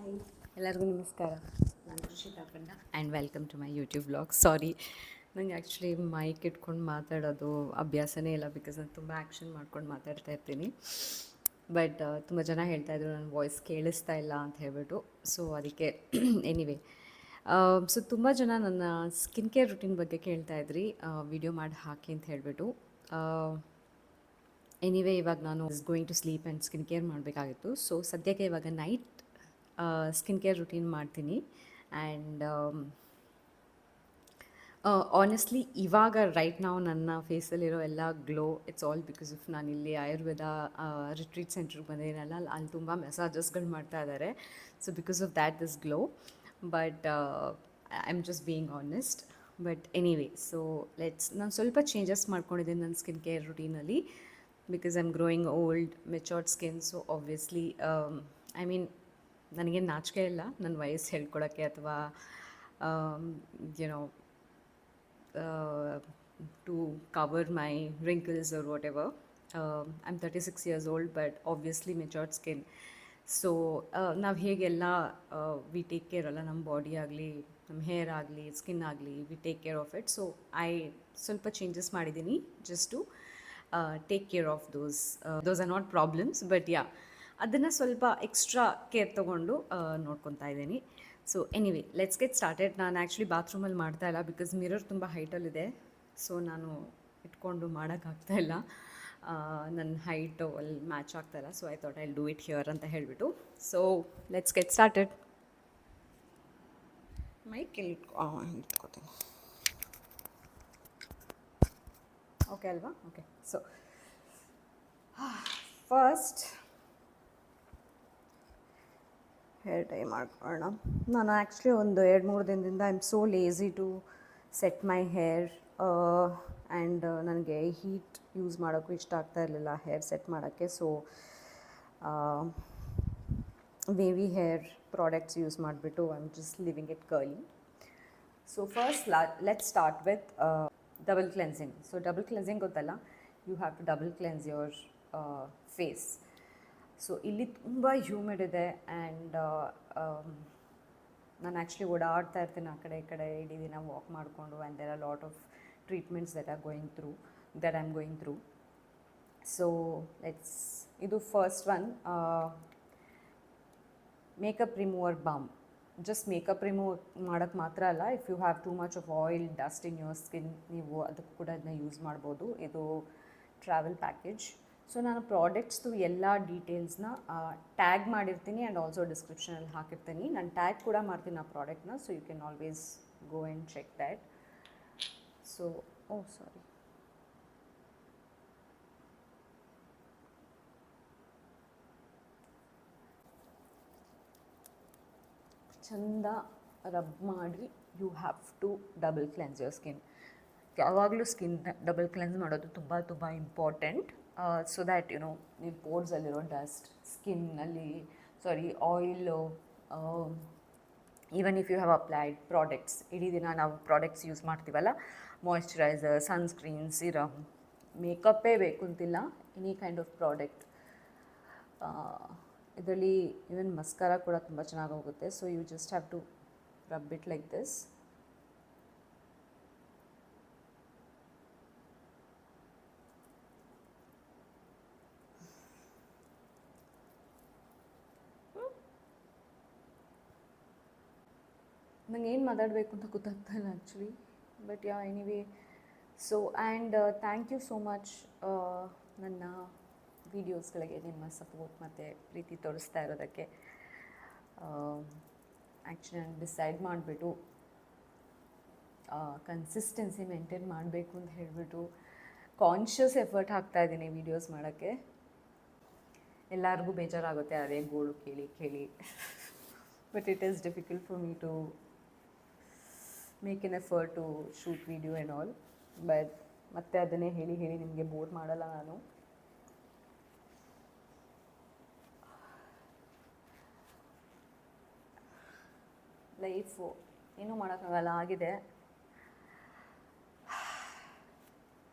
Hi ಎಲ್ಲರಿಗೂ ನಮಸ್ಕಾರ. ನಾನು ಋಷಿತಾ ಕಂಡ and welcome to my YouTube vlog. Sorry, ನನಗೆ ಆ್ಯಕ್ಚುಲಿ ಮೈಕ್ ಇಟ್ಕೊಂಡು ಮಾತಾಡೋದು ಅಭ್ಯಾಸನೇ ಇಲ್ಲ, ಬಿಕಾಸ್ ನಾನು ತುಂಬ ಆ್ಯಕ್ಷನ್ ಮಾಡ್ಕೊಂಡು ಮಾತಾಡ್ತಾ ಇರ್ತೀನಿ. ಬಟ್ ತುಂಬ ಜನ ಹೇಳ್ತಾಯಿದ್ರು ನನ್ನ ವಾಯ್ಸ್ ಕೇಳಿಸ್ತಾ ಇಲ್ಲ ಅಂತ ಹೇಳ್ಬಿಟ್ಟು. ಸೊ ಅದಕ್ಕೆ ಎನಿವೇ, ಸೊ ತುಂಬ ಜನ ನನ್ನ ಸ್ಕಿನ್ ಕೇರ್ ರುಟೀನ್ ಬಗ್ಗೆ ಕೇಳ್ತಾಯಿದ್ರಿ, ವಿಡಿಯೋ ಮಾಡಿ ಹಾಕಿ ಅಂತ ಹೇಳಿಬಿಟ್ಟು. ಎನಿವೇ, ಇವಾಗ ನಾನು going to sleep and skin care ಮಾಡಬೇಕಾಗಿತ್ತು. ಸೊ ಸದ್ಯಕ್ಕೆ ಇವಾಗ ನೈಟ್ ಸ್ಕಿನ್ ಕೇರ್ ರುಟೀನ್ ಮಾಡ್ತೀನಿ. ಆ್ಯಂಡ್ ಆನೆಸ್ಟ್ಲಿ ಇವಾಗ ರೈಟ್ ನಾವು ನನ್ನ ಫೇಸಲ್ಲಿರೋ ಎಲ್ಲ glow, it's all because of ನಾನಿಲ್ಲಿ ಆಯುರ್ವೇದ ರಿಟ್ರೀಟ್ ಸೆಂಟ್ರಿಗೆ ಬಂದಿದ್ದೀನಲ್ಲ, ಅಲ್ಲಿ ತುಂಬ ಮೆಸಾಜಸ್ಗಳು ಮಾಡ್ತಾ ಇದ್ದಾರೆ. So because of that this glow. But I am just being honest. But anyway, so ನಾನು ಸ್ವಲ್ಪ ಚೇಂಜಸ್ ಮಾಡ್ಕೊಂಡಿದ್ದೀನಿ ನನ್ನ ಸ್ಕಿನ್ ಕೇರ್ ರುಟೀನಲ್ಲಿ, because I am growing old matured skin. So obviously I mean, ನನಗೇನು ನಾಚಿಕೆ ಇಲ್ಲ ನನ್ನ ವಯಸ್ಸು ಹೇಳ್ಕೊಳಕ್ಕೆ ಅಥವಾ you know to cover my wrinkles or whatever. I'm 36 years old, but obviously matured skin. So ನಾವು ಹೇಗೆಲ್ಲ ವಿ ಟೇಕ್ ಕೇರ್ ಅಲ್ಲ, ನಮ್ಮ ಬಾಡಿ ಆಗಲಿ, ನಮ್ಮ ಹೇರ್ ಆಗಲಿ, ಸ್ಕಿನ್ ಆಗಲಿ, we take care of it. So ಸ್ವಲ್ಪ ಚೇಂಜಸ್ ಮಾಡಿದ್ದೀನಿ just to take care of those are not problems, but yeah, ಅದನ್ನು ಸ್ವಲ್ಪ ಎಕ್ಸ್ಟ್ರಾ ಕೇರ್ ತೊಗೊಂಡು ನೋಡ್ಕೊತಾ ಇದ್ದೀನಿ. So anyway, let's get started. ನಾನು ಆ್ಯಕ್ಚುಲಿ ಬಾತ್ರೂಮಲ್ಲಿ ಮಾಡ್ತಾ ಇಲ್ಲ, ಬಿಕಾಸ್ ಮಿರರ್ ತುಂಬ ಹೈಟಲ್ಲಿದೆ. ಸೊ ನಾನು ಇಟ್ಕೊಂಡು ಮಾಡೋಕ್ಕಾಗ್ತಾಯಿಲ್ಲ, ನನ್ನ ಹೈಟು ಅಲ್ಲಿ ಮ್ಯಾಚ್ ಆಗ್ತಾಯಿಲ್ಲ. So I thought I do it here ಅಂತ ಹೇಳಿಬಿಟ್ಟು. So let's get started. Mic ಎಲ್ಲಿ ಇಟ್ಕೋತೀನಿ, ಓಕೆ ಅಲ್ವಾ? Okay. So first hair dye ಮಾಡ್ಕೊಳ್ಳೋಣ. ನಾನು ಆ್ಯಕ್ಚುಲಿ ಒಂದು 2-3 ದಿನದಿಂದ I am so lazy to set my hair. And ನನಗೆ ಹೀಟ್ ಯೂಸ್ ಮಾಡೋಕ್ಕೂ ಇಷ್ಟ ಆಗ್ತಾ ಇರಲಿಲ್ಲ ಹೇರ್ ಸೆಟ್ ಮಾಡೋಕ್ಕೆ. So wavy hair products use ಮಾಡಿಬಿಟ್ಟು I am just leaving it curly. So first let's start with double cleansing. So double cleansing ಗೊತ್ತಲ್ಲ, you have to double cleanse your face. So ಇಲ್ಲಿ ತುಂಬ humid ಇದೆ. And ನಾನು actually ಓಡಾಡ್ತಾ ಇರ್ತೀನಿ ಆ ಕಡೆ ಈ ಕಡೆ ಇಡೀ ದಿನ ವಾಕ್ ಮಾಡಿಕೊಂಡು. And there are lot of treatments that I am going through. So ಇದು first one, makeup remover balm. Just makeup remove ಮಾಡೋಕ್ಕೆ ಮಾತ್ರ ಅಲ್ಲ, if you have too much of oil, dust in your skin, ನೀವು ಅದಕ್ಕೂ ಕೂಡ ಅದನ್ನ use ಮಾಡ್ಬೋದು. ಇದು ಟ್ರಾವೆಲ್ ಪ್ಯಾಕೇಜ್. ಸೊ ನಾನು ಪ್ರಾಡಕ್ಟ್ಸ್ದು ಎಲ್ಲ ಡೀಟೇಲ್ಸ್ನ ಟ್ಯಾಗ್ ಮಾಡಿರ್ತೀನಿ ಆ್ಯಂಡ್ ಆಲ್ಸೋ ಡಿಸ್ಕ್ರಿಪ್ಷನಲ್ಲಿ ಹಾಕಿರ್ತೀನಿ. ನಾನು ಟ್ಯಾಗ್ ಕೂಡ ಮಾಡ್ತೀನಿ ಆ ಪ್ರಾಡಕ್ಟ್ನ, so you can always go and check that. So sorry, ಚಂದ ರಬ್ ಮಾಡಿ you have to double cleanse your skin. ಯಾವಾಗಲೂ ಸ್ಕಿನ್ ಡಬಲ್ ಕ್ಲೆನ್ಸ್ ಮಾಡೋದು ತುಂಬ ತುಂಬ ಇಂಪಾರ್ಟೆಂಟ್. ಸೊ ದ್ಯಾಟ್ ಯುನೋ ನಿಮ್ಮ ಪೋರ್ಸಲ್ಲಿರೋ ಡಸ್ಟ್, ಸ್ಕಿನ್ನಲ್ಲಿ oil, even if you have applied products, ಇಡೀ ದಿನ ನಾವು ಪ್ರಾಡಕ್ಟ್ಸ್ ಯೂಸ್ ಮಾಡ್ತೀವಲ್ಲ, ಮಾಯ್ಶ್ಚರೈಸರ್, ಸನ್ಸ್ಕ್ರೀನ್, ಸಿರಮ್, ಮೇಕಪ್ಪೇ ಬೇಕು ಅಂತಿಲ್ಲ, ಎನಿ ಕೈಂಡ್ ಆಫ್ ಪ್ರಾಡಕ್ಟ್. ಇದರಲ್ಲಿ ಈವನ್ ಮಸ್ಕಾರ ಕೂಡ ತುಂಬ ಚೆನ್ನಾಗಿ ಹೋಗುತ್ತೆ. So you just have to rub it like this. ನಂಗೆ ಏನು ಮಾತಾಡಬೇಕು ಅಂತ ಗೊತ್ತಾಗ್ತಾ ಇಲ್ಲ actually, but yeah anyway. So and thank you so much ನನ್ನ ವೀಡಿಯೋಸ್ಗಳಿಗೆ ನಿಮ್ಮ ಸಪೋರ್ಟ್ ಮತ್ತು ಪ್ರೀತಿ ತೋರಿಸ್ತಾ ಇರೋದಕ್ಕೆ. ಆ್ಯಕ್ಚುಲಿ ನಾನು ಡಿಸೈಡ್ ಮಾಡಿಬಿಟ್ಟು ಕನ್ಸಿಸ್ಟೆನ್ಸಿ ಮೇಂಟೈನ್ ಮಾಡಬೇಕು ಅಂತ ಹೇಳಿಬಿಟ್ಟು ಕಾನ್ಷಿಯಸ್ ಎಫರ್ಟ್ ಹಾಕ್ತಾಯಿದ್ದೀನಿ ವೀಡಿಯೋಸ್ ಮಾಡೋಕ್ಕೆ. ಎಲ್ಲರಿಗೂ ಬೇಜಾರಾಗುತ್ತೆ ಅದೇ ಗೋಳು ಕೇಳಿ but it is difficult for me to make an effort to shoot video and all. But ಮತ್ತೆ ಅದನ್ನೇ ಹೇಳಿ ನಿಮಗೆ ಬೋರ್ ಮಾಡಲ್ಲ ನಾನು. ಲೈಫು ಏನೂ ಮಾಡೋಕ್ಕಾಗಲ್ಲ, ಆಗಿದೆ.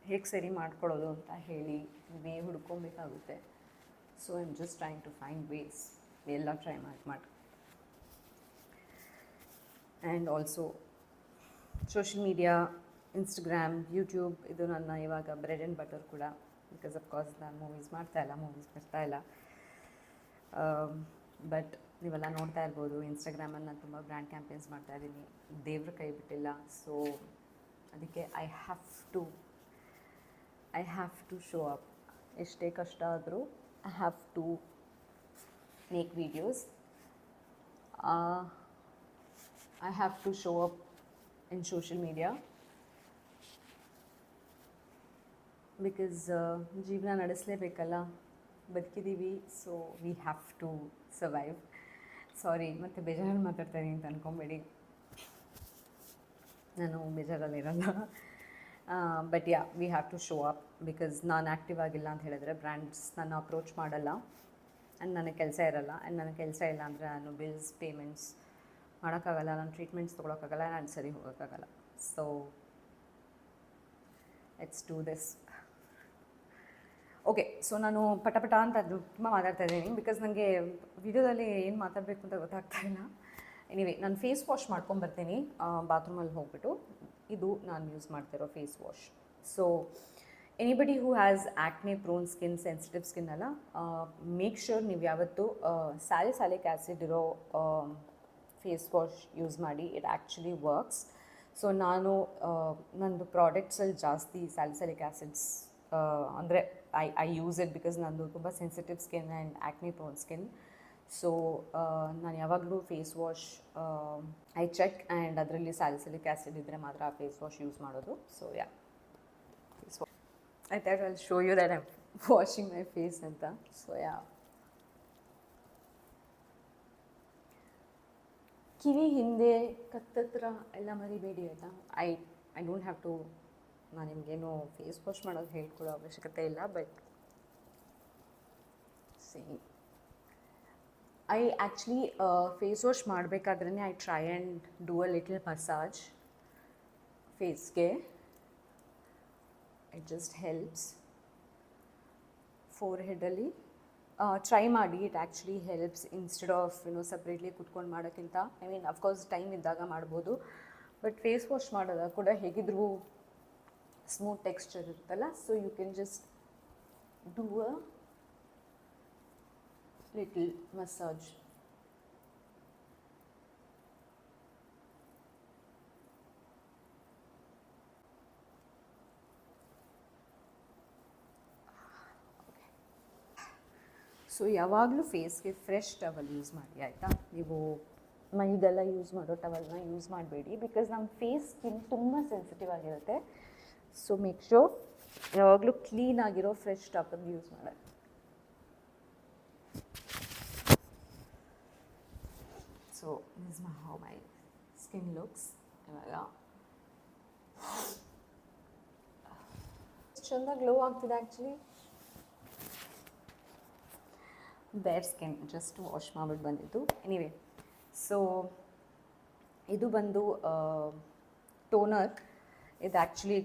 ಹೇಗೆ ಸರಿ ಮಾಡ್ಕೊಳ್ಳೋದು ಅಂತ ಹೇಳಿ ವೇ ಹುಡ್ಕೊಬೇಕಾಗುತ್ತೆ. So I am just trying to find ways. ಎಲ್ಲ ಟ್ರೈ ಮಾಡಿ and also social media, Instagram, YouTube ಇದು ನನ್ನ ಇವಾಗ ಬ್ರೆಡ್ ಆ್ಯಂಡ್ ಬಟರ್ ಕೂಡ. ಬಿಕಾಸ್ ಅಫ್ಕೋರ್ಸ್ ನಾನು ಮೂವೀಸ್ ಮಾಡ್ತಾಯಿಲ್ಲ, ಮೂವೀಸ್ ಬರ್ತಾಯಿಲ್ಲ. ಬಟ್ ನೀವೆಲ್ಲ ನೋಡ್ತಾ ಇರ್ಬೋದು, ಇನ್ಸ್ಟಾಗ್ರಾಮಲ್ಲಿ ನಾನು ತುಂಬ ಬ್ರ್ಯಾಂಡ್ ಕ್ಯಾಂಪೇನ್ಸ್ ಮಾಡ್ತಾಯಿದ್ದೀನಿ. ದೇವ್ರ ಕೈ ಬಿಟ್ಟಿಲ್ಲ. ಸೊ ಅದಕ್ಕೆ I have to show up. ಎಷ್ಟೇ ಕಷ್ಟ ಆದರೂ I have to make videos. I have to show up in social media because ಜೀವನ ನಡೆಸಲೇಬೇಕಲ್ಲ, ಬದುಕಿದ್ದೀವಿ. So we have to survive. Sorry, ಮತ್ತು ಬೇಜಾರಲ್ಲಿ ಮಾತಾಡ್ತಾಯಿದ್ದೀನಿ ಅಂತ ಅಂದ್ಕೊಬೇಡಿ, ನಾನು ಬೇಜಾರಲ್ಲಿರಲ್ಲ. But yeah, we have to show up because ನಾನು ಆ್ಯಕ್ಟಿವ್ ಆಗಿಲ್ಲ ಅಂತ ಹೇಳಿದ್ರೆ ಬ್ರ್ಯಾಂಡ್ಸ್ ನನ್ನ ಅಪ್ರೋಚ್ ಮಾಡಲ್ಲ. ಆ್ಯಂಡ್ ನನಗೆ ಕೆಲಸ ಇರಲ್ಲ. ಆ್ಯಂಡ್ ನನಗೆ ಕೆಲಸ ಇಲ್ಲ ಅಂದರೆ ನಾನು ಬಿಲ್ಸ್ ಪೇಮೆಂಟ್ಸ್ ಮಾಡೋಕ್ಕಾಗಲ್ಲ, ನಾನು ಟ್ರೀಟ್ಮೆಂಟ್ಸ್ ತೊಗೊಳಕ್ಕಾಗಲ್ಲ, ನಾನು ಸರಿ ಹೋಗೋಕ್ಕಾಗಲ್ಲ. So let's do this. Okay, so ನಾನು ಪಟ ಅಂತ ಅದು ತುಂಬ ಮಾತಾಡ್ತಾ ಇದ್ದೀನಿ ಬಿಕಾಸ್ ನನಗೆ ವಿಡಿಯೋದಲ್ಲಿ ಏನು ಮಾತಾಡಬೇಕು ಅಂತ ಗೊತ್ತಾಗ್ತಾ ಇಲ್ಲ. ಎನಿವೇ, ನಾನು ಫೇಸ್ ವಾಶ್ ಮಾಡ್ಕೊಂಬರ್ತೀನಿ ಬಾತ್ರೂಮಲ್ಲಿ ಹೋಗ್ಬಿಟ್ಟು. ಇದು ನಾನು ಯೂಸ್ ಮಾಡ್ತಿರೋ face wash. So anybody who has acne prone skin, sensitive skin ಎಲ್ಲ, ಮೇಕ್ ಶ್ಯೂರ್ ನೀವು ಯಾವತ್ತೂ ಸ್ಯಾಲಿಸಿಲಿಕ್ ಆ್ಯಸಿಡ್ ಇರೋ ಫೇಸ್ ವಾಶ್ ಯೂಸ್ ಮಾಡಿ. It actually works. ಸೊ ನಾನು ನಂದು ಪ್ರಾಡಕ್ಟ್ಸಲ್ಲಿ ಜಾಸ್ತಿ ಸ್ಯಾಲಿಸಿಲಿಕ್ ಆ್ಯಸಿಡ್ಸ್ ಅಂದರೆ ಐ ಯೂಸ್ ಇಟ್ ಬಿಕಾಸ್ ನಂದು ತುಂಬ sensitive skin and acne prone skin. So ನಾನು ಯಾವಾಗಲೂ face wash I check, and ಅದರಲ್ಲಿ ಸ್ಯಾಲಿಸಿಲಿಕ್ ಆ್ಯಸಿಡ್ ಇದ್ದರೆ ಮಾತ್ರ ಆ ಫೇಸ್ ವಾಶ್ ಯೂಸ್ ಮಾಡೋದು. So yeah, face wash I thought I'll show you that I'm washing my face ಅಂತ. So yeah, ಕಿವಿ ಹಿಂದೆ ಕತ್ತತ್ರ ಎಲ್ಲ ಮರಿಬೇಡಿ ಆಯಿತಾ. ಐ ಡೋಂಟ್ ಹ್ಯಾವ್ ಟು, ನಾನು ನಿಮಗೇನು ಫೇಸ್ ವಾಶ್ ಮಾಡೋದು ಹೇಳ್ಕೊಡೋ ಅವಶ್ಯಕತೆ ಇಲ್ಲ. But same, I actually face wash ಮಾಡಬೇಕಾದ್ರೇ I try and do a little massage ಫೇಸ್ಗೆ. It just helps. ಫೋರ್ ಹೆಡಲ್ಲಿ ಟ್ರೈ ಮಾಡಿ. It actually helps instead of separately ಕುತ್ಕೊಂಡು ಮಾಡೋಕ್ಕಿಂತ. ಐ ಮೀನ್ ಅಫ್ಕೋರ್ಸ್ ಟೈಮ್ ಇದ್ದಾಗ ಮಾಡ್ಬೋದು, ಬಟ್ ಫೇಸ್ ವಾಶ್ ಮಾಡೋದಾಗ ಕೂಡ ಹೇಗಿದ್ರೂ ಸ್ಮೂತ್ ಟೆಕ್ಸ್ಚರ್ ಇರುತ್ತಲ್ಲ. So you can just do a little massage. So ಯಾವಾಗಲೂ ಫೇಸ್ಗೆ ಫ್ರೆಶ್ ಟವಲ್ ಯೂಸ್ ಮಾಡಿ ಆಯಿತಾ. ನೀವು ಮೈದೆಲ್ಲ ಯೂಸ್ ಮಾಡೋ ಟವಲ್ನ ಯೂಸ್ ಮಾಡಬೇಡಿ ಬಿಕಾಸ್ ನಮ್ಮ ಫೇಸ್ ಸ್ಕಿನ್ ತುಂಬ ಸೆನ್ಸಿಟಿವ್ ಆಗಿರುತ್ತೆ. ಸೊ ಮೇಕ್ ಶ್ಯೂರ್ ಯಾವಾಗಲೂ ಕ್ಲೀನಾಗಿರೋ ಫ್ರೆಶ್ ಟವಲ್ ಯೂಸ್ ಮಾಡೋದು. So this is how my skin looks ಇವಾಗ. ಚೆಂದ ಗ್ಲೋ ಆಗ್ತಿದೆ ಆ್ಯಕ್ಚುಲಿ. ಬೇರ್ ಸ್ಕಿನ್ ಜಸ್ಟ್ ವಾಶ್ ಮಾಡಿಬಿಟ್ಟು ಬಂದಿದ್ದು. ಎನಿವೇ, ಸೊ ಇದು ಬಂದು ಟೋನರ್. ಇದು ಆ್ಯಕ್ಚುಲಿ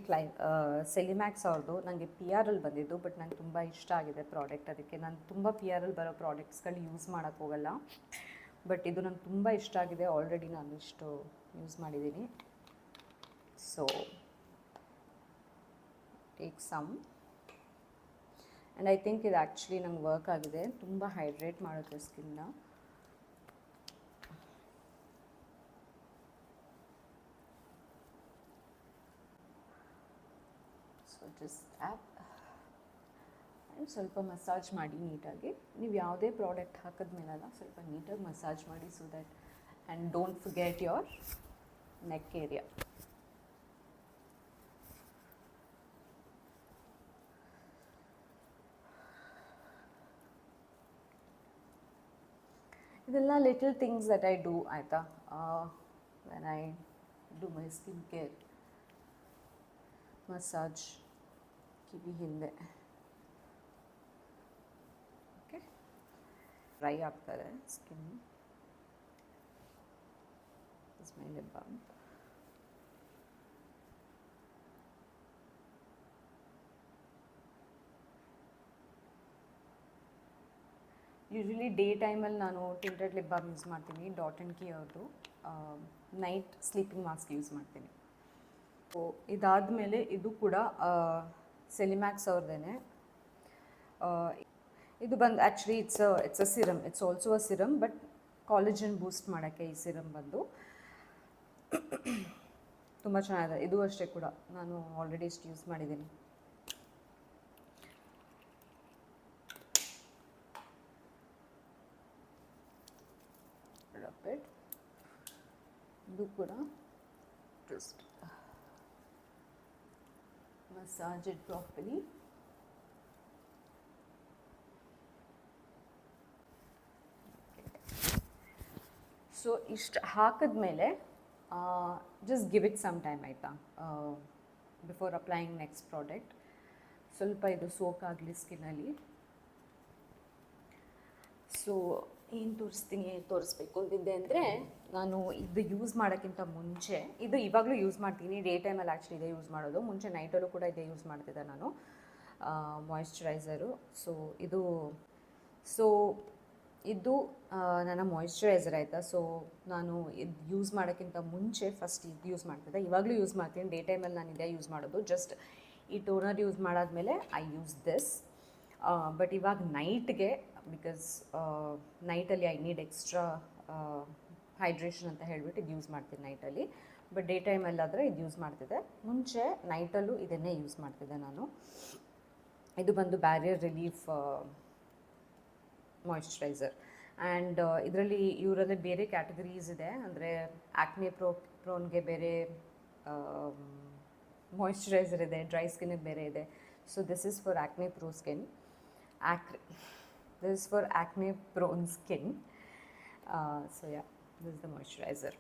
ಸೆಲಿಮ್ಯಾಕ್ಸ್ ಅವ್ರದ್ದು. ನನಗೆ PR ಅಲ್ಲಿ ಬಂದಿದ್ದು, ಬಟ್ ನಂಗೆ ತುಂಬ ಇಷ್ಟ ಆಗಿದೆ ಪ್ರಾಡಕ್ಟ್. ಅದಕ್ಕೆ ನಾನು ತುಂಬ PR ಅಲ್ಲಿ ಬರೋ ಪ್ರಾಡಕ್ಟ್ಸ್ಗಳು ಯೂಸ್ ಮಾಡೋಕ್ಕೆ ಹೋಗಲ್ಲ. ಬಟ್ ಇದು ನಂಗೆ ತುಂಬ ಇಷ್ಟ ಆಗಿದೆ. ಆಲ್ರೆಡಿ ನಾನು ಇಷ್ಟು ಯೂಸ್ ಮಾಡಿದ್ದೀನಿ. So take some, and I think ಇದು ಆ್ಯಕ್ಚುಲಿ ನಂಗೆ ವರ್ಕ್ ಆಗಿದೆ. ತುಂಬ ಹೈಡ್ರೇಟ್ ಮಾಡುತ್ತೆ ಸ್ಕಿನ್ನ. ಸೊ ಜಸ್ಟ್ ಆ್ಯಪ್ ಆ್ಯಂಡ್ ಸ್ವಲ್ಪ ಮಸಾಜ್ ಮಾಡಿ ನೀಟಾಗಿ. ನೀವು ಯಾವುದೇ ಪ್ರಾಡಕ್ಟ್ ಹಾಕಿದ್ಮೇಲೆಲ್ಲ ಸ್ವಲ್ಪ ನೀಟಾಗಿ ಮಸಾಜ್ ಮಾಡಿ. So that, and don't forget your neck area. ಇದೆಲ್ಲ little things that I do ಆಯಿತಾ, when I do my skin care. Massage ಕಿವಿ ಹಿಂದೆ. ಓಕೆ, ಡ್ರೈ ಆಗ್ತದೆ skin. Is my lip balm. Usually day ಟೈಮಲ್ಲಿ ನಾನು ಟಿಂಟೆಡ್ ಲಿಪ್ ಬಾಮ್ ಯೂಸ್ ಮಾಡ್ತೀನಿ, Dot and Key ಅವ್ರದ್ದು. Night sleeping mask use ಮಾಡ್ತೀನಿ. So ಇದಾದಮೇಲೆ ಇದು ಕೂಡ ಸೆಲಿಮ್ಯಾಕ್ಸ್ ಅವ್ರದ್ದೇನೆ. ಇದು ಬಂದು actually it's a serum, it's also a serum, but ಕಾಲೇಜನ್ ಬೂಸ್ಟ್ ಮಾಡೋಕ್ಕೆ ಈ ಸಿರಮ್ ಬಂದು ತುಂಬ ಚೆನ್ನಾಗಿದೆ. ಇದು ಅಷ್ಟೇ ಕೂಡ ನಾನು ಆಲ್ರೆಡಿ ಇಷ್ಟು ಯೂಸ್ ಮಾಡಿದ್ದೀನಿ. ಇದು ಕೂಡ just massage it properly. So ಇಷ್ಟು ಹಾಕಿದ್ಮೇಲೆ just give it some time ಆಯಿತಾ, ಬಿಫೋರ್ ಅಪ್ಲೈಯಿಂಗ್ ನೆಕ್ಸ್ಟ್ ಪ್ರಾಡಕ್ಟ್. ಸ್ವಲ್ಪ ಇದು ಸೋಕ್ ಆಗಲಿ ಸ್ಕಿನ್ನಲ್ಲಿ. ಸೊ ಏನು ತೋರಿಸ್ಬೇಕು ಅಂತಿದ್ದೆ ಅಂದರೆ, ನಾನು ಇದು ಯೂಸ್ ಮಾಡೋಕ್ಕಿಂತ ಮುಂಚೆ, ಇದು ಇವಾಗಲೂ ಯೂಸ್ ಮಾಡ್ತೀನಿ, ಡೇ ಟೈಮಲ್ಲಿ ಆ್ಯಕ್ಚುಲಿ ಇದೇ ಯೂಸ್ ಮಾಡೋದು, ಮುಂಚೆ ನೈಟಲ್ಲೂ ಕೂಡ ಇದೇ ಯೂಸ್ ಮಾಡ್ತಿದ್ದೆ ನಾನು, ಮಾಯಿಶ್ಚರೈಸರು. ಇದು ನನ್ನ ಮಾಯಿಶ್ಚರೈಸರ್ ಆಯಿತಾ. ಸೊ ನಾನು ಇದು ಯೂಸ್ ಮಾಡೋಕ್ಕಿಂತ ಮುಂಚೆ ಫಸ್ಟ್ ಇದು ಯೂಸ್ ಮಾಡ್ತಿದ್ದೆ, ಇವಾಗಲೂ ಯೂಸ್ ಮಾಡ್ತೀನಿ, ಡೇ ಟೈಮಲ್ಲಿ ನಾನು ಇದೇ ಯೂಸ್ ಮಾಡೋದು. ಜಸ್ಟ್ ಈ ಟೋನರ್ ಯೂಸ್ ಮಾಡಾದಮೇಲೆ ಐ ಯೂಸ್ ದಿಸ್. ಬಟ್ ಇವಾಗ ನೈಟ್ಗೆ, ಬಿಕಾಸ್ ನೈಟಲ್ಲಿ ಐ ನೀಡ್ ಎಕ್ಸ್ಟ್ರಾ ಹೈಡ್ರೇಷನ್ ಅಂತ ಹೇಳಿಬಿಟ್ಟು ಇದು ಯೂಸ್ ಮಾಡ್ತೀನಿ ನೈಟಲ್ಲಿ. ಬಟ್ ಡೇ ಟೈಮಲ್ಲಾದರೆ ಇದು ಯೂಸ್ ಮಾಡ್ತಿದ್ದೆ. ಮುಂಚೆ ನೈಟಲ್ಲೂ ಇದನ್ನೇ ಯೂಸ್ ಮಾಡ್ತಿದ್ದೆ ನಾನು. ಇದು ಬಂದು ಬ್ಯಾರಿಯರ್ ರಿಲೀಫ್ ಮಾಯಿಶ್ಚರೈಸರ್. ಆ್ಯಂಡ್ ಇದರಲ್ಲಿ ಇವರಲ್ಲಿ ಬೇರೆ ಕ್ಯಾಟಗರೀಸ್ ಇದೆ, ಅಂದರೆ ಆ್ಯಕ್ನೆ ಪ್ರೋನ್ಗೆ ಬೇರೆ ಮಾಯಿಶ್ಚರೈಸರ್ ಇದೆ, ಡ್ರೈ ಸ್ಕಿನ್ನಿಗೆ ಬೇರೆ ಇದೆ. So this is for acne pro skin. This is for acne prone skin. So yeah, this is the moisturizer.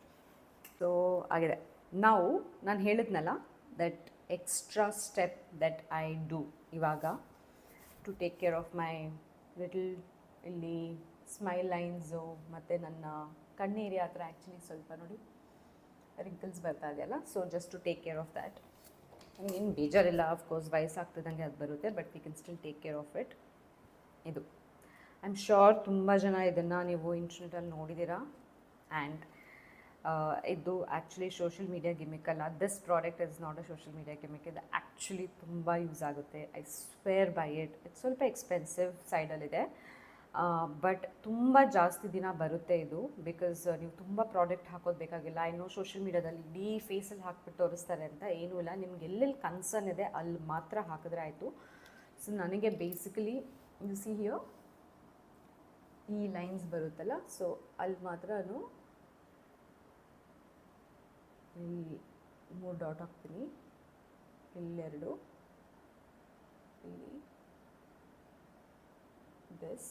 So ಆಗಿದೆ. ನಾವು ನಾನು ಹೇಳಿದ್ನಲ್ಲ, that extra step that I do ಇವಾಗ to take care of my little ಇಲ್ಲಿ smile lines ಮತ್ತು ನನ್ನ ಕಣ್ಣು area ಹತ್ರ ಆ್ಯಕ್ಚುಲಿ ಸ್ವಲ್ಪ ನೋಡಿ ರಿಂಕಲ್ಸ್ ಬರ್ತಾ ಇದೆಯಲ್ಲ. So just to take care of that. ಏನು ಬೇಜಾರಿಲ್ಲ, ಆಫ್ಕೋರ್ಸ್ ವಯಸ್ಸಾಗ್ತಿದ್ದಂಗೆ ಅದು ಬರುತ್ತೆ, but we can still take care of it. ಇದು ಐ ಆಮ್ ಶ್ಯೂರ್ ತುಂಬ ಜನ ಇದನ್ನು ನೀವು ಇಂಟರ್ನೆಟಲ್ಲಿ ನೋಡಿದ್ದೀರಾ. ಆ್ಯಂಡ್ ಇದು ಆ್ಯಕ್ಚುಲಿ ಸೋಷಿಯಲ್ ಮೀಡಿಯಾ ಗಿಮಿಕ್ ಅಲ್ಲ. This product is not a social media gimmick. ಇದು ಆ್ಯಕ್ಚುಲಿ ತುಂಬ ಯೂಸ್ ಆಗುತ್ತೆ. I swear by it. ಇದು ಸ್ವಲ್ಪ ಎಕ್ಸ್ಪೆನ್ಸಿವ್ ಸೈಡಲ್ಲಿದೆ, ಬಟ್ ತುಂಬ ಜಾಸ್ತಿ ದಿನ ಬರುತ್ತೆ ಇದು. ಬಿಕಾಸ್ ನೀವು ತುಂಬ ಪ್ರಾಡಕ್ಟ್ ಹಾಕೋದು ಬೇಕಾಗಿಲ್ಲ. ಇನ್ನೂ ಸೋಷಿಯಲ್ ಮೀಡಿಯಾದಲ್ಲಿ ಇಡೀ ಫೇಸಲ್ಲಿ ಹಾಕ್ಬಿಟ್ಟು ತೋರಿಸ್ತಾರೆ ಅಂತ ಏನೂ ಇಲ್ಲ. ನಿಮ್ಗೆ ಎಲ್ಲೆಲ್ಲಿ ಕನ್ಸರ್ನ್ ಇದೆ ಅಲ್ಲಿ ಮಾತ್ರ ಹಾಕಿದ್ರೆ ಆಯಿತು. ಸೊ ನನಗೆ ಬೇಸಿಕಲಿ ಯು ಸಿ ಹಿಯರ್ ಈ ಲೈನ್ಸ್ ಬರುತ್ತಲ್ಲ, ಸೊ ಅಲ್ಲಿ ಮಾತ್ರ ಇಲ್ಲಿ 3 ಡಾಟ್ ಹಾಕ್ತೀನಿ, ಇಲ್ಲೆರಡು, ಇಲ್ಲಿ ದಿಸ್,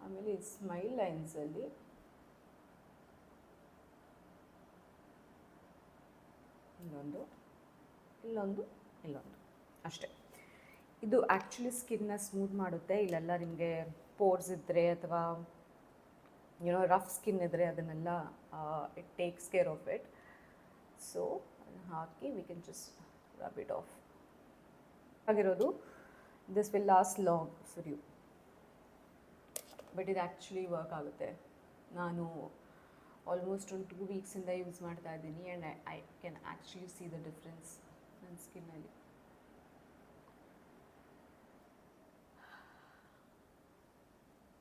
ಆಮೇಲೆ ಈ ಸ್ಮೈಲ್ ಲೈನ್ಸಲ್ಲಿ ಇಲ್ಲೊಂದು, ಇಲ್ಲೊಂದು, ಅಷ್ಟೇ. ಇದು ಆ್ಯಕ್ಚುಲಿ ಸ್ಕಿನ್ನ ಸ್ಮೂತ್ ಮಾಡುತ್ತೆ. ಇಲ್ಲೆಲ್ಲ ನಿಮಗೆ ಪೋರ್ಸ್ ಇದ್ದರೆ ಅಥವಾ ಏನೋ ರಫ್ ಸ್ಕಿನ್ ಇದ್ದರೆ ಅದನ್ನೆಲ್ಲ it takes care of it. So ಹಾಕಿ we can just rub it off. ಆಗಿರೋದು this will last long for you. But ಇದು ಆ್ಯಕ್ಚುಲಿ ವರ್ಕ್ ಆಗುತ್ತೆ. ನಾನು ಆಲ್ಮೋಸ್ಟ್ ಒಂದು 2 ವೀಕ್ಸಿಂದ ಯೂಸ್ ಮಾಡ್ತಾ ಇದ್ದೀನಿ, and I can actually see the difference ನನ್ನ ಸ್ಕಿನ್ನಲ್ಲಿ.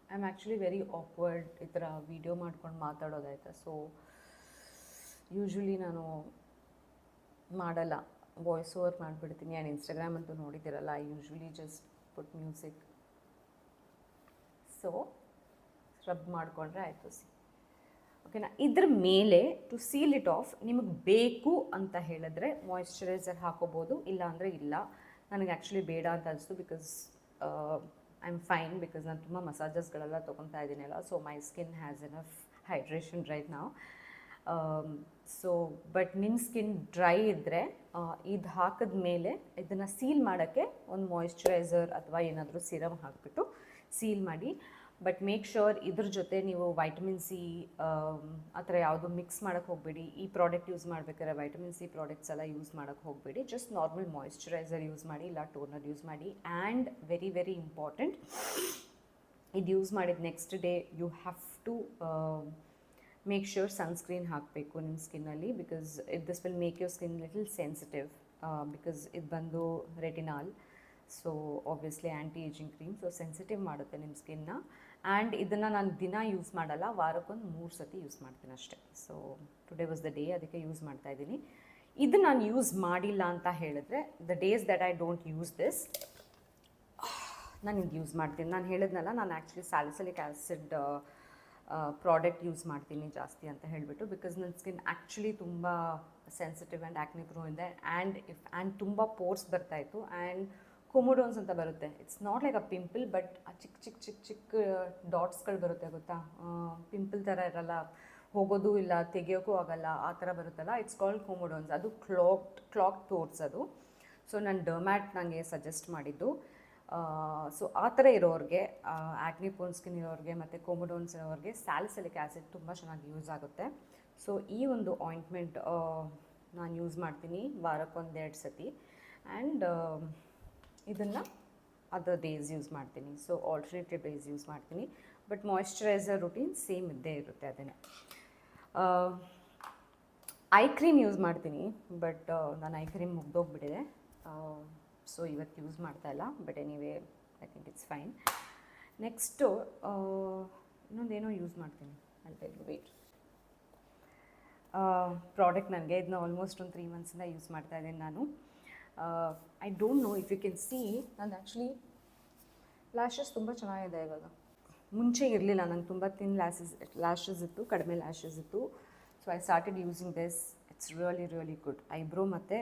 I am actually very awkward ಈ ಥರ ವೀಡಿಯೋ ಮಾಡ್ಕೊಂಡು ಮಾತಾಡೋದಾಯ್ತಾ. ಸೊ ಯೂಶ್ವಲಿ ನಾನು ಮಾಡಲ್ಲ, ವಾಯ್ಸ್ ಓವರ್ ಮಾಡಿಬಿಡ್ತೀನಿ. ಆ್ಯಂಡ್ ಇನ್ಸ್ಟಾಗ್ರಾಮ್ ಅಂತೂ ನೋಡಿದ್ದೀರಲ್ಲ, I usually just put music. So rub ಮಾಡಿಕೊಂಡ್ರೆ ಆಯಿತು. ಓಕೆನಾ. ಇದ್ರ ಮೇಲೆ ಟು ಸೀಲ್ ಇಟ್ ಆಫ್ ನಿಮಗೆ ಬೇಕು ಅಂತ ಹೇಳಿದ್ರೆ ಮಾಯಿಶ್ಚರೈಸರ್ ಹಾಕೋಬೋದು, ಇಲ್ಲ ಅಂದರೆ ಇಲ್ಲ. ನನಗೆ ಆ್ಯಕ್ಚುಲಿ ಬೇಡ ಅಂತ ಅನಿಸ್ತು, because I am fine, because ನಾನು ತುಂಬ ಮಸಾಜಸ್ಗಳೆಲ್ಲ ತೊಗೊತಾ ಇದ್ದೀನಲ್ಲ. So my skin has enough hydration right ನಾವು. ಸೊ ಬಟ್ ನಿಮ್ಮ ಸ್ಕಿನ್ ಡ್ರೈ ಇದ್ದರೆ ಇದು ಹಾಕಿದ ಮೇಲೆ ಇದನ್ನು ಸೀಲ್ ಮಾಡೋಕ್ಕೆ ಒಂದು ಮಾಯಿಶ್ಚರೈಸರ್ ಅಥವಾ ಏನಾದರೂ ಸಿರಮ್ ಹಾಕಿಬಿಟ್ಟು ಸೀಲ್ ಮಾಡಿ. ಬಟ್ ಮೇಕ್ ಶ್ಯೂರ್ ಇದ್ರ ಜೊತೆ ನೀವು ವೈಟಮಿನ್ ಸಿ ಆ ಥರ ಯಾವುದು ಮಿಕ್ಸ್ ಮಾಡೋಕ್ಕೆ ಹೋಗಬೇಡಿ. ಈ ಪ್ರಾಡಕ್ಟ್ ಯೂಸ್ ಮಾಡಬೇಕಾದ್ರೆ ವೈಟಮಿನ್ ಸಿ ಪ್ರಾಡಕ್ಟ್ಸ್ ಎಲ್ಲ ಯೂಸ್ ಮಾಡೋಕ್ಕೆ ಹೋಗಬೇಡಿ. ಜಸ್ಟ್ ನಾರ್ಮಲ್ ಮಾಯಿಶ್ಚರೈಸರ್ ಯೂಸ್ ಮಾಡಿ, ಇಲ್ಲ ಟೋನರ್ ಯೂಸ್ ಮಾಡಿ. ಆ್ಯಂಡ್ ವೆರಿ ವೆರಿ ಇಂಪಾರ್ಟೆಂಟ್, ಇದು ಯೂಸ್ ಮಾಡಿದ next day you have to make sure sunscreen ಹಾಕಬೇಕು ನಿಮ್ಮ ಸ್ಕಿನ್ನಲ್ಲಿ, because this will make your skin little sensitive, because ಇದು ಬಂದು retinol, so obviously anti ageing cream, so sensitive ಮಾಡುತ್ತೆ ನಿಮ್ಮ ಸ್ಕಿನ್ನ. ಆ್ಯಂಡ್ ಇದನ್ನು ನಾನು ದಿನ ಯೂಸ್ ಮಾಡಲ್ಲ, ವಾರಕ್ಕೊಂದು 3 ಸತಿ ಯೂಸ್ ಮಾಡ್ತೀನಿ ಅಷ್ಟೇ. So today was the day, ಅದಕ್ಕೆ ಯೂಸ್ ಮಾಡ್ತಾಯಿದ್ದೀನಿ. ಇದು ನಾನು ಯೂಸ್ ಮಾಡಿಲ್ಲ ಅಂತ ಹೇಳಿದ್ರೆ, the days that I don't use this, ನಾನು ಇದು ಯೂಸ್ ಮಾಡ್ತೀನಿ. ನಾನು ಹೇಳಿದ್ನಲ್ಲ, ನಾನು actually salicylic acid product use ಮಾಡ್ತೀನಿ ಜಾಸ್ತಿ ಅಂತ ಹೇಳಿಬಿಟ್ಟು, ಬಿಕಾಸ್ ನನ್ನ ಸ್ಕಿನ್ ಆ್ಯಕ್ಚುಲಿ ತುಂಬ ಸೆನ್ಸಿಟಿವ್ ಆ್ಯಂಡ್ ಆ್ಯಕ್ನೆ ಪ್ರೋನ್ ಇದೆ. ಆ್ಯಂಡ್ ತುಂಬ ಪೋರ್ಸ್ ಬರ್ತಾಯಿತ್ತು, ಆ್ಯಂಡ್ ಕೊಮೋಡೋನ್ಸ್ ಅಂತ ಬರುತ್ತೆ. It's not like a pimple, but ಆ ಚಿಕ್ಕ ಡಾಟ್ಸ್ಗಳು ಬರುತ್ತೆ ಗೊತ್ತಾ, ಪಿಂಪಲ್ ಥರ ಇರಲ್ಲ, ಹೋಗೋದು ಇಲ್ಲ, ತೆಗಿಯೋಕ್ಕೂ ಆಗಲ್ಲ, ಆ ಥರ ಬರುತ್ತಲ್ಲ, ಇಟ್ಸ್ ಕಾಲ್ಡ್ ಕೊಮೋಡೋನ್ಸ್. ಅದು ಕ್ಲಾಕ್ ಪೋರ್ಸ್ ಅದು. ಸೊ ನನ್ನ ಡರ್ಮ್ಯಾಟ್ ನನಗೆ ಸಜೆಸ್ಟ್ ಮಾಡಿದ್ದು. ಸೊ ಆ ಥರ ಇರೋರಿಗೆ, ಆ್ಯಕ್ನಿ ಪ್ರೋನ್ ಸ್ಕಿನ್ ಇರೋರಿಗೆ ಮತ್ತು ಕೊಮೋಡೋನ್ಸ್ ಇರೋರಿಗೆ ಸ್ಯಾಲಿಸಿಲಿಕ್ ಆ್ಯಸಿಡ್ ತುಂಬ ಚೆನ್ನಾಗಿ ಯೂಸ್ ಆಗುತ್ತೆ. ಸೊ ಈ ಒಂದು ಆಯಿಂಟ್ಮೆಂಟ್ ನಾನು ಯೂಸ್ ಮಾಡ್ತೀನಿ ವಾರಕ್ಕೊಂದು 2 ಸತಿ. ಆ್ಯಂಡ್ ಇದನ್ನು ಅದರ್ ಡೇಸ್ ಯೂಸ್ ಮಾಡ್ತೀನಿ. ಸೊ ಆಲ್ಟರ್ನೇಟಿವ್ ಡೇಸ್ ಯೂಸ್ ಮಾಡ್ತೀನಿ, ಬಟ್ ಮಾಯಿಶ್ಚರೈಸರ್ ರುಟೀನ್ ಸೇಮ್ ಇದ್ದೇ ಇರುತ್ತೆ ಅದನ್ನೇ. ಐ ಕ್ರೀಮ್ ಯೂಸ್ ಮಾಡ್ತೀನಿ, ಬಟ್ ನಾನು ಐ ಕ್ರೀಮ್ ಮುಗ್ದೋಗ್ಬಿಟ್ಟಿದೆ, ಸೊ ಇವತ್ತು ಯೂಸ್ ಮಾಡ್ತಾಯಿಲ್ಲ. But anyway I think it's fine. Next ಇನ್ನೊಂದೇನೋ ಯೂಸ್ ಮಾಡ್ತೀನಿ, ಅಲ್ಲಿ ವೇಟ್ ಪ್ರಾಡಕ್ಟ್ ನನಗೆ ಇದನ್ನ ಆಲ್ಮೋಸ್ಟ್ ಒಂದು 3 ಮಂತ್ಸಿಂದ ಯೂಸ್ ಮಾಡ್ತಾಯಿದ್ದೀನಿ ನಾನು. I don't know if you can see, ನಂದು ಆ್ಯಕ್ಚುಲಿ ಲ್ಯಾಶಸ್ ತುಂಬ ಚೆನ್ನಾಗಿದೆ ಇವಾಗ. ಮುಂಚೆ ಇರಲಿಲ್ಲ, ನಂಗೆ ತುಂಬ ಥಿನ್ ಲ್ಯಾಶಸ್ ಇತ್ತು, ಕಡಿಮೆ ಲ್ಯಾಶಸ್ ಇತ್ತು. So I started using this. It's really good eyebrow ಮತ್ತು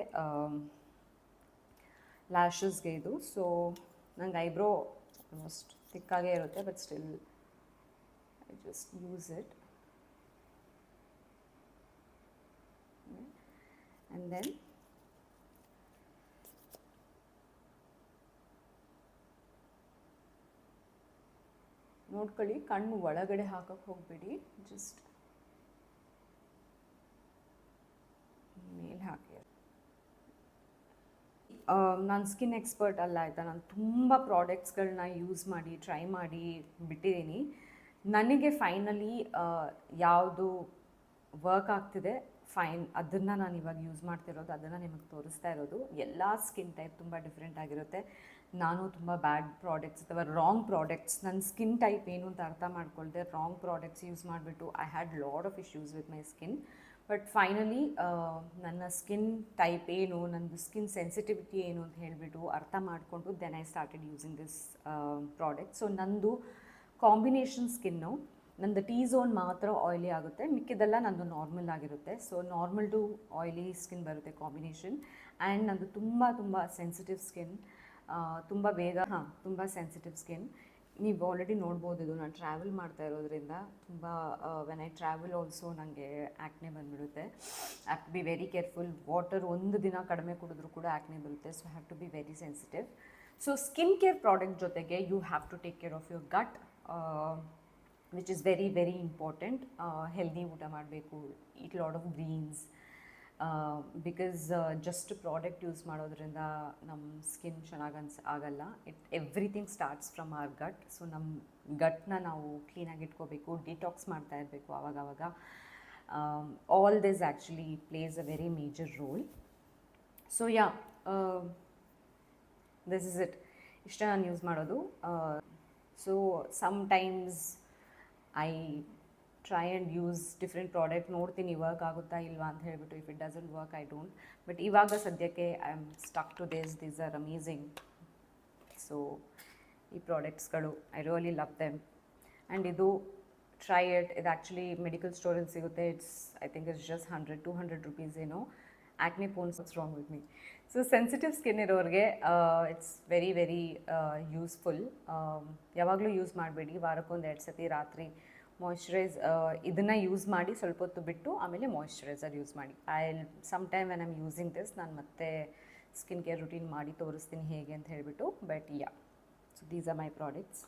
ಲ್ಯಾಶಸ್ಗೆ ಇದು. ಸೊ ನಂಗೆ ಐಬ್ರೋ ಆಲ್ಮೋಸ್ಟ್ ತಿಕ್ಕಾಗೇ ಇರುತ್ತೆ, but still I just use it. And then ನೋಡ್ಕೊಳ್ಳಿ, ಕಣ್ಣು ಒಳಗಡೆ ಹಾಕಕ್ಕೆ ಹೋಗಬೇಡಿ, ಜಸ್ಟ್ ಮೇಲೆ ಹಾಕಿ. ನಾನು ಸ್ಕಿನ್ ಎಕ್ಸ್ಪರ್ಟ್ ಅಲ್ಲ ಆಯಿತಾ, ನಾನು ತುಂಬ ಪ್ರಾಡಕ್ಟ್ಸ್ಗಳನ್ನ ಯೂಸ್ ಮಾಡಿ ಟ್ರೈ ಮಾಡಿ ಬಿಟ್ಟಿದ್ದೀನಿ. ನನಗೆ ಫೈನಲಿ ಯಾವುದು ವರ್ಕ್ ಆಗ್ತಿದೆ ಫೈನ್, ಅದನ್ನು ನಾನು ಇವಾಗ ಯೂಸ್ ಮಾಡ್ತಿರೋದು, ಅದನ್ನು ನಿಮಗೆ ತೋರಿಸ್ತಾ ಇರೋದು. ಎಲ್ಲ ಸ್ಕಿನ್ ಟೈಪ್ ತುಂಬ ಡಿಫ್ರೆಂಟ್ ಆಗಿರುತ್ತೆ. ನಾನು ತುಂಬ ಬ್ಯಾಡ್ ಪ್ರಾಡಕ್ಟ್ಸ್ ಅಥವಾ ರಾಂಗ್ ಪ್ರಾಡಕ್ಟ್ಸ್, ನನ್ನ ಸ್ಕಿನ್ ಟೈಪ್ ಏನು ಅಂತ ಅರ್ಥ ಮಾಡ್ಕೊಳ್ದೆ ರಾಂಗ್ ಪ್ರಾಡಕ್ಟ್ಸ್ ಯೂಸ್ ಮಾಡಿಬಿಟ್ಟು I had lot of issues with my skin. But finally ನನ್ನ ಸ್ಕಿನ್ ಟೈಪ್ ಏನು, ನನ್ನದು ಸ್ಕಿನ್ ಸೆನ್ಸಿಟಿವಿಟಿ ಏನು ಅಂತ ಹೇಳಿಬಿಟ್ಟು ಅರ್ಥ ಮಾಡಿಕೊಂಡು then I started using this product. So ನಂದು ಕಾಂಬಿನೇಷನ್ ಸ್ಕಿನ್ನು, ನಂದು ಟಿ ಝೋನ್ ಮಾತ್ರ ಆಯಿಲಿ ಆಗುತ್ತೆ, ಮಿಕ್ಕಿದೆಲ್ಲ ನಂದು ನಾರ್ಮಲ್ ಆಗಿರುತ್ತೆ. So normal to oily skin ಬರುತ್ತೆ ಕಾಂಬಿನೇಷನ್. ಆ್ಯಂಡ್ ನಂದು ತುಂಬ ಸೆನ್ಸಿಟಿವ್ ಸ್ಕಿನ್, ತುಂಬ ಬೇಗ ತುಂಬ ಸೆನ್ಸಿಟಿವ್ ಸ್ಕಿನ್. ನೀವು ಆಲ್ರೆಡಿ ನೋಡ್ಬೋದು, ಇದು ನಾನು ಟ್ರಾವೆಲ್ ಮಾಡ್ತಾ ಇರೋದ್ರಿಂದ ತುಂಬ ವೆನ್ ಐ ಟ್ರಾವೆಲ್ ಆಲ್ಸೋ ನನಗೆ ಆ್ಯಕ್ನೆ ಬಂದುಬಿಡುತ್ತೆ. I have to be very careful. Water ಒಂದು ದಿನ ಕಡಿಮೆ ಕುಡಿದ್ರೂ ಕೂಡ ಆ್ಯಕ್ನೆ ಬರುತ್ತೆ. So I have to be very sensitive. So skin care product ಜೊತೆಗೆ you have to take care of your gut, which is very important. Healthy ಊಟ ಮಾಡಬೇಕು, eat lot of greens, because just product use ಮಾಡೋದ್ರಿಂದ ನಮ್ಮ skin ಚೆನ್ನಾಗಿ ಆಗಲ್ಲ. Everything starts from our gut. So ನಮ್ಮ ಗಟ್ನ ನಾವು ಕ್ಲೀನಾಗಿ ಇಟ್ಕೋಬೇಕು, ಡಿಟಾಕ್ಸ್ ಮಾಡ್ತಾ ಇರಬೇಕು ಆವಾಗವಾಗ. All this actually plays a very major role. So yeah, this is it. ಇಷ್ಟೇ ನಾನು ಯೂಸ್ ಮಾಡೋದು. So sometimes I try and use different product, ನೋಡ್ತೀನಿ ವರ್ಕ್ ಆಗುತ್ತಾ ಇಲ್ವಾ ಅಂತ ಹೇಳಿಬಿಟ್ಟು. If it doesn't work I don't. But ಇವಾಗ ಸದ್ಯಕ್ಕೆ I am stuck to these are amazing. So ಈ ಪ್ರಾಡಕ್ಟ್ಸ್ಗಳು I really love them. And ಇದು ಟ್ರೈ ಇಟ್. ಇದು ಆ್ಯಕ್ಚುಲಿ ಮೆಡಿಕಲ್ ಸ್ಟೋರಲ್ಲಿ ಸಿಗುತ್ತೆ. I think it's just 100-200 rupees ಏನೋ. Acne prone's strong with me. So sensitive skin ಇರೋರಿಗೆ ಇಟ್ಸ್ ವೆರಿ ಯೂಸ್ಫುಲ್. ಯಾವಾಗಲೂ use ಮಾಡಬೇಡಿ, ವಾರಕ್ಕೊಂದು 2 ಸತಿ ರಾತ್ರಿ ಇದನ್ನು ಯೂಸ್ ಮಾಡಿ ಸ್ವಲ್ಪ ಹೊತ್ತು ಬಿಟ್ಟು ಆಮೇಲೆ ಮಾಯಿಶ್ಚರೈಸರ್ ಯೂಸ್ ಮಾಡಿ. Some time when I'm using this ನಾನು ಮತ್ತೆ ಸ್ಕಿನ್ ಕೇರ್ ರುಟೀನ್ ಮಾಡಿ ತೋರಿಸ್ತೀನಿ ಹೇಗೆ ಅಂತ ಹೇಳಿಬಿಟ್ಟು. But yeah, so these are my products,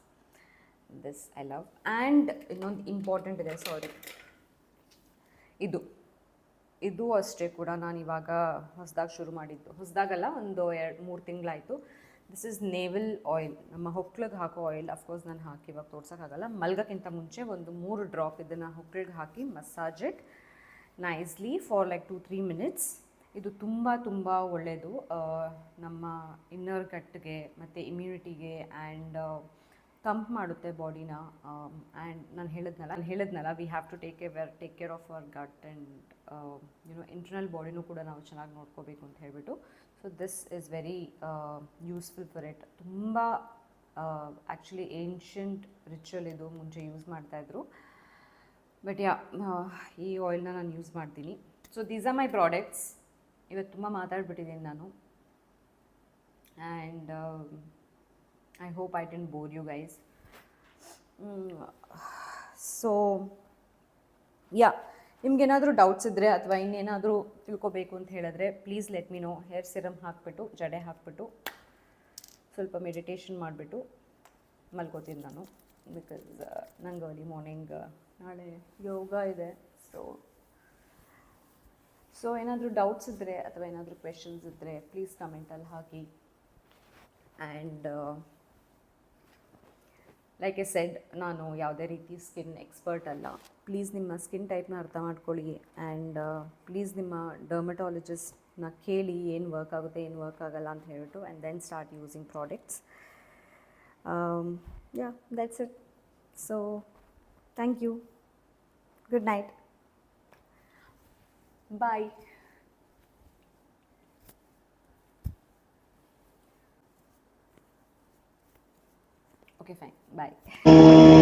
this I love. And ಇನ್ನೊಂದು ಇಂಪಾರ್ಟೆಂಟ್ ಇದೆ, ಸಾರಿ, ಇದು ಅಷ್ಟೇ ಕೂಡ ನಾನು ಇವಾಗ ಹೊಸದಾಗಿ ಶುರು ಮಾಡಿದ್ದು. ಹೊಸದಾಗಲ್ಲ, ಒಂದು 2-3 ತಿಂಗಳಾಯಿತು. ದಿಸ್ ಇಸ್ ನೇವಲ್ ಆಯಿಲ್, ನಮ್ಮ ಹೊಕ್ಳಿಗೆ ಹಾಕೋ ಆಯಿಲ್. ಅಫ್ಕೋರ್ಸ್ ನಾನು ಹಾಕಿ ಇವಾಗ ತೋರ್ಸೋಕ್ಕಾಗಲ್ಲ. ಮಲ್ಗೋಕ್ಕಿಂತ ಮುಂಚೆ ಒಂದು 3 ಡ್ರಾಪ್ ಇದನ್ನು ಹೊಕ್ಳಿಗೆ ಹಾಕಿ massage it nicely for like 2-3 minutes. ಇದು ತುಂಬ ತುಂಬ ಒಳ್ಳೆಯದು ನಮ್ಮ ಇನ್ನರ್ ಗಟ್ಗೆ ಮತ್ತು ಇಮ್ಯುನಿಟಿಗೆ ಆ್ಯಂಡ್ ತಂಪು ಮಾಡುತ್ತೆ ಬಾಡಿನ. ಆ್ಯಂಡ್ ನಾನು ಹೇಳಿದ್ನಲ್ಲ we have to take care of our gut and internal ಬಾಡಿನೂ ಕೂಡ ನಾವು ಚೆನ್ನಾಗಿ ನೋಡ್ಕೋಬೇಕು ಅಂತ ಹೇಳಿಬಿಟ್ಟು. So this is very useful for it. ತುಂಬ ಆ್ಯಕ್ಚುಲಿ ಏನ್ಷಂಟ್ ರಿಚುವಲ್ ಇದು, ಮುಂಚೆ ಯೂಸ್ ಮಾಡ್ತಾಯಿದ್ರು. ಬಟ್ ಈ ಆಯಿಲ್ನ ನಾನು ಯೂಸ್ ಮಾಡ್ತೀನಿ. So these are my products. ಇವತ್ತು ತುಂಬ ಮಾತಾಡ್ಬಿಟ್ಟಿದ್ದೀನಿ ನಾನು. And I hope I didn't bore you guys. So ನಿಮ್ಗೇನಾದರೂ ಡೌಟ್ಸ್ ಇದ್ದರೆ ಅಥವಾ ಇನ್ನೇನಾದರೂ ತಿಳ್ಕೊಬೇಕು ಅಂತ ಹೇಳಿದ್ರೆ please let me know. Hair serum ಹಾಕ್ಬಿಟ್ಟು ಜಡೆ ಹಾಕ್ಬಿಟ್ಟು ಸ್ವಲ್ಪ ಮೆಡಿಟೇಷನ್ ಮಾಡಿಬಿಟ್ಟು ಮಲ್ಕೋತೀನಿ ನಾನು. ಬಿಕಾಸ್ ನಂಗೆ ಅರ್ಲಿ ಮಾರ್ನಿಂಗ್ ನಾಳೆ ಯೋಗ ಇದೆ. ಸೊ ಏನಾದರೂ ಡೌಟ್ಸ್ ಇದ್ದರೆ ಅಥವಾ ಏನಾದರೂ ಕ್ವೆಶನ್ಸ್ ಇದ್ದರೆ ಪ್ಲೀಸ್ ಕಮೆಂಟಲ್ಲಿ ಹಾಕಿ. ಆ್ಯಂಡ್ ಲೈಕ್ ಎ ಸೆಡ್, ನಾನು ಯಾವುದೇ ರೀತಿ ಸ್ಕಿನ್ ಎಕ್ಸ್ಪರ್ಟ್ ಅಲ್ಲ. ಪ್ಲೀಸ್ ನಿಮ್ಮ ಸ್ಕಿನ್ ಟೈಪ್ನ ಅರ್ಥ ಮಾಡ್ಕೊಳ್ಳಿ. ಆ್ಯಂಡ್ ಪ್ಲೀಸ್ ನಿಮ್ಮ ಡರ್ಮಟಾಲಜಿಸ್ಟ್ನ ಕೇಳಿ ಏನು ವರ್ಕ್ ಆಗುತ್ತೆ ಏನು ವರ್ಕ್ ಆಗಲ್ಲ ಅಂತ ಹೇಳ್ಬಿಟ್ಟು. And then start using products. That's it. So thank you. Good night. Bye. Okay, fine. Bye.